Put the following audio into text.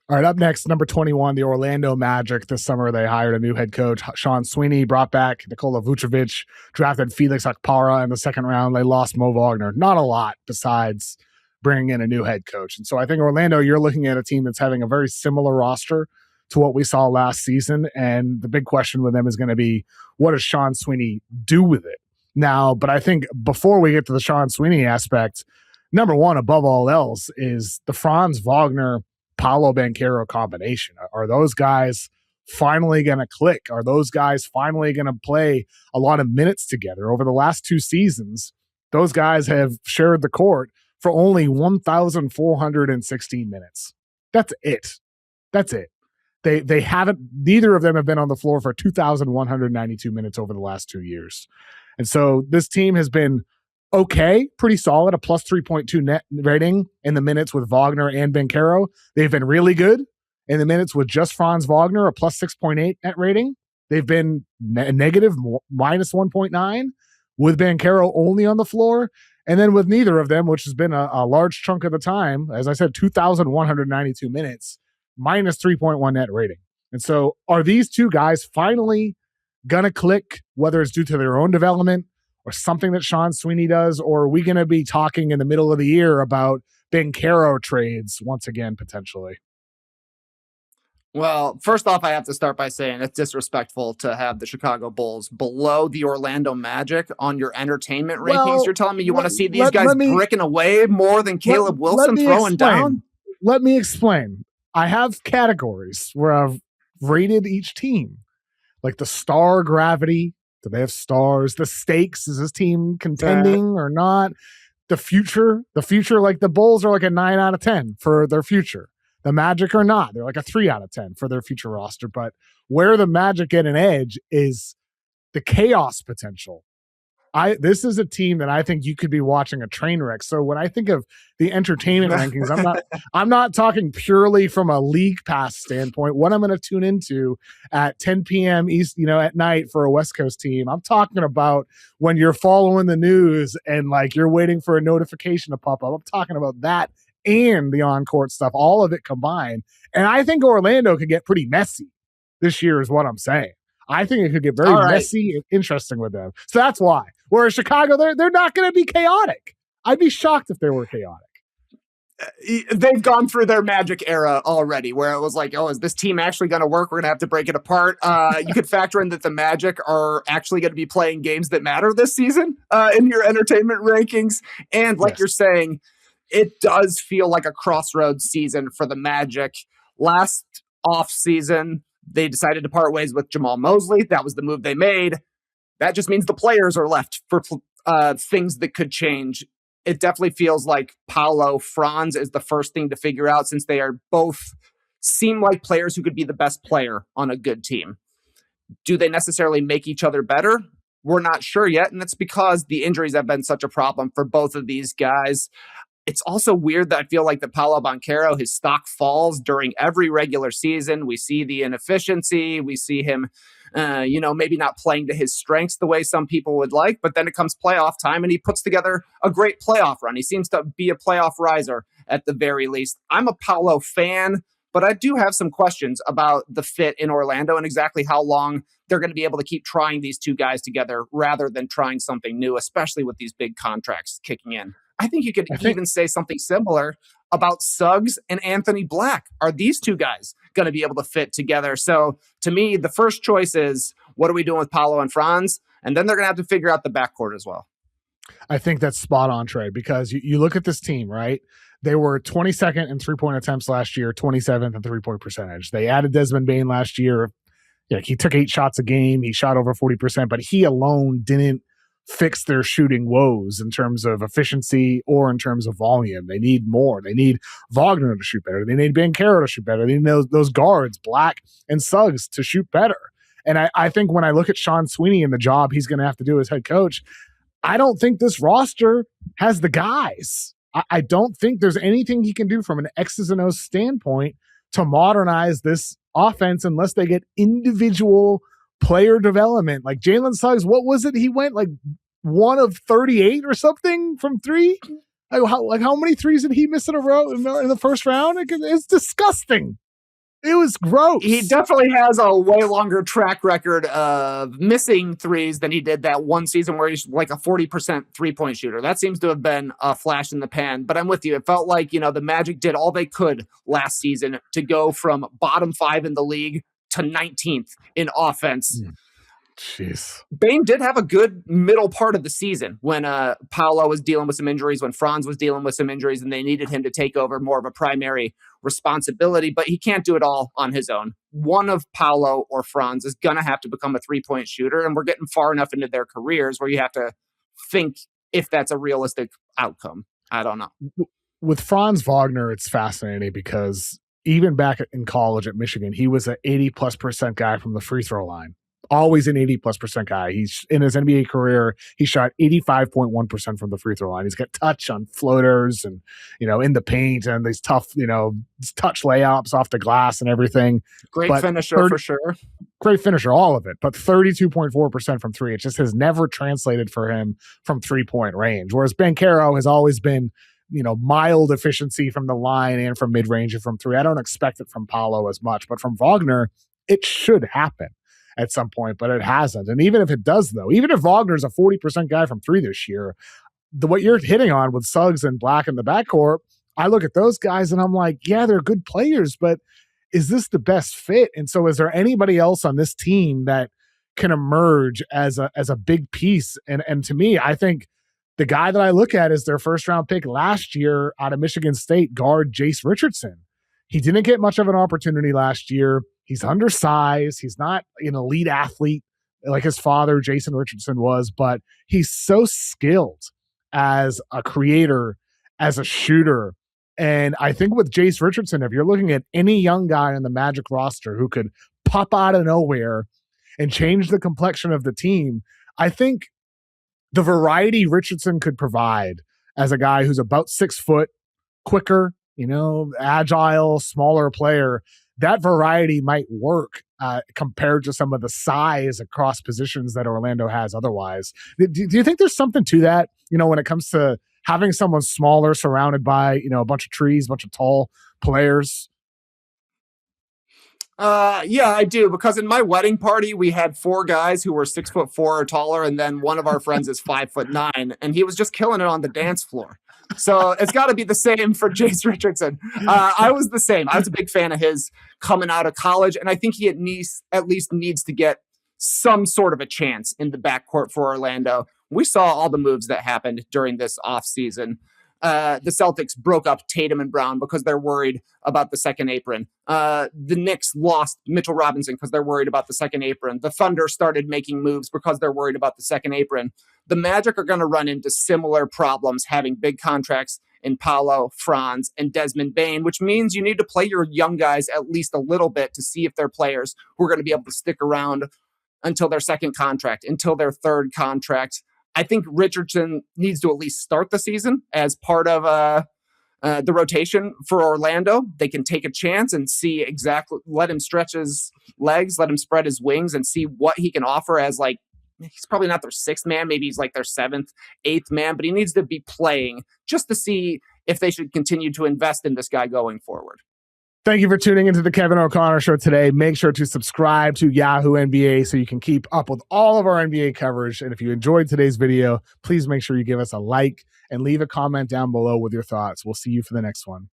All right, up next, number 21, the Orlando Magic. This summer, they hired a new head coach, Sean Sweeney, brought back Nikola Vucevic, drafted Felix Akpara in the second round. They lost Mo Wagner. Not a lot besides bringing in a new head coach. And so I think Orlando, you're looking at a team that's having a very similar roster to what we saw last season. And the big question with them is going to be, what does Sean Sweeney do with it? Now, but I think before we get to the Sean Sweeney aspect, number one, above all else, is the Franz Wagner Paolo Banchero combination. Are those guys finally going to click? Are those guys finally going to play a lot of minutes together? Over the last 2 seasons, those guys have shared the court for only 1,416 minutes. That's it. That's it. They haven't, neither of them have been on the floor for 2,192 minutes over the last 2 years. And so this team has been okay, pretty solid, a plus 3.2 net rating in the minutes with Wagner and Banchero. They've been really good in the minutes with just Franz Wagner, a plus 6.8 net rating. They've been negative, minus 1.9 with Banchero only on the floor. And then with neither of them, which has been a large chunk of the time, as I said, 2,192 minutes, minus 3.1 net rating. And so are these two guys finally going to click, whether it's due to their own development or something that Sean Sweeney does, or are we going to be talking in the middle of the year about Banchero trades once again, potentially? Well, first off, I have to start by saying it's disrespectful to have the Chicago Bulls below the Orlando Magic on your entertainment rankings. You're telling me you want to see these guys bricking away more than Caleb Wilson throwing down? Let me explain. I have categories where I've rated each team, like the star gravity. Do they have stars? The stakes, is this team contending or not? The future, like the Bulls are like a 9 out of 10 for their future. The Magic are not. They're like a 3 out of 10 for their future roster. But where the Magic get an edge is the chaos potential. This is a team that I think you could be watching a train wreck. So when I think of the entertainment rankings, I'm not talking purely from a league pass standpoint. What I'm going to tune into at 10 p.m. East, at night for a West Coast team. I'm talking about when you're following the news and like you're waiting for a notification to pop up. I'm talking about that and the on-court stuff, all of it combined. And I think Orlando could get pretty messy this year is what I'm saying. I think it could get very messy and interesting with them. So that's why. Whereas Chicago, they're not going to be chaotic. I'd be shocked if they were chaotic. They've gone through their Magic era already, where it was like, oh, is this team actually going to work? We're going to have to break it apart. You could factor in that the Magic are actually going to be playing games that matter this season in your entertainment rankings. And like you're saying, it does feel like a crossroads season for the Magic. Last offseason, they decided to part ways with Jamal Mosley. That was the move they made. That just means the players are left for things that could change. It definitely feels like Paolo Franz is the first thing to figure out, since they are both seem like players who could be the best player on a good team. Do they necessarily make each other better? We're not sure yet, and it's because the injuries have been such a problem for both of these guys. It's also weird that I feel like the Paolo Banchero, his stock falls during every regular season. We see the inefficiency. We see him, maybe not playing to his strengths the way some people would like. But then it comes playoff time and he puts together a great playoff run. He seems to be a playoff riser at the very least. I'm a Paolo fan, but I do have some questions about the fit in Orlando and exactly how long they're going to be able to keep trying these two guys together rather than trying something new, especially with these big contracts kicking in. I think you could even say something similar about Suggs and Anthony Black. Are these two guys going to be able to fit together? So to me, the first choice is, what are we doing with Paolo and Franz? And then they're going to have to figure out the backcourt as well. I think that's spot on, Trey, because you look at this team, right? They were 22nd in three-point attempts last year, 27th in three-point percentage. They added Desmond Bane last year. Yeah, he took 8 shots a game. He shot over 40%, but he alone didn't fix their shooting woes in terms of efficiency or in terms of volume. They need more. They need Wagner to shoot better. They need Banchero to shoot better. They need those guards, Black and Suggs, to shoot better. And I think when I look at Sean Sweeney and the job he's going to have to do as head coach, I don't think this roster has the guys. I don't think there's anything he can do from an X's and O's standpoint to modernize this offense unless they get individual player development. Like Jalen Suggs, what was it? He went like 1 of 38 or something from 3. How many threes did he miss in a row in the first round? It's disgusting. It was gross. He definitely has a way longer track record of missing threes than he did that one season where he's like a 40% three-point shooter. That seems to have been a flash in the pan. But I'm with you. It felt like, the Magic did all they could last season to go from bottom 5 in the league to 19th in offense. Jeez. Bane did have a good middle part of the season when Paolo was dealing with some injuries, when Franz was dealing with some injuries, and they needed him to take over more of a primary responsibility, but he can't do it all on his own. One of Paolo or Franz is going to have to become a three-point shooter, and we're getting far enough into their careers where you have to think if that's a realistic outcome. I don't know. With Franz Wagner, it's fascinating because even back in college at Michigan, he was an 80+% guy from the free throw line. Always an 80+% guy. He's in his NBA career, he shot 85.1% from the free throw line. He's got touch on floaters and, in the paint and these tough, touch layups off the glass and everything. Great finisher for sure. Great finisher, all of it. But 32.4% from three. It just has never translated for him from 3-point range. Whereas Banchero has always been, mild efficiency from the line and from mid-range and from three. I don't expect it from Paolo as much, but from Wagner, it should happen at some point, but it hasn't. And even if it does, though, even if Wagner's a 40% guy from three this year, what you're hitting on with Suggs and Black in the backcourt, I look at those guys and I'm like, yeah, they're good players, but is this the best fit? And so is there anybody else on this team that can emerge as a big piece? And to me, I think the guy that I look at is their first round pick last year out of Michigan State, guard Jace Richardson. He didn't get much of an opportunity last year. He's undersized. He's not an elite athlete like his father, Jason Richardson, was, but he's so skilled as a creator, as a shooter. And I think with Jace Richardson, if you're looking at any young guy on the Magic roster who could pop out of nowhere and change the complexion of the team, I think the variety Richardson could provide as a guy who's about 6 foot, quicker, agile, smaller player, that variety might work compared to some of the size across positions that Orlando has otherwise. Do you think there's something to that, when it comes to having someone smaller surrounded by, a bunch of trees, a bunch of tall players? Yeah, I do, because in my wedding party, we had 4 guys who were 6'4" or taller, and then one of our friends is 5'9", and he was just killing it on the dance floor. So it's got to be the same for Jace Richardson. I was the same. I was a big fan of his coming out of college, and I think he at least needs to get some sort of a chance in the backcourt for Orlando. We saw all the moves that happened during this offseason. The Celtics broke up Tatum and Brown because they're worried about the second apron. The Knicks lost Mitchell Robinson because they're worried about the second apron. The Thunder started making moves because they're worried about the second apron. The Magic are going to run into similar problems having big contracts in Paolo, Franz, and Desmond Bane, which means you need to play your young guys at least a little bit to see if they're players who are going to be able to stick around until their second contract, until their third contract. I think Richardson needs to at least start the season as part of the rotation for Orlando. They can take a chance and see exactly, let him stretch his legs, let him spread his wings and see what he can offer as he's probably not their 6th man. Maybe he's like their 7th, 8th man, but he needs to be playing just to see if they should continue to invest in this guy going forward. Thank you for tuning into the Kevin O'Connor Show today. Make sure to subscribe to Yahoo NBA so you can keep up with all of our NBA coverage. And if you enjoyed today's video, please make sure you give us a like and leave a comment down below with your thoughts. We'll see you for the next one.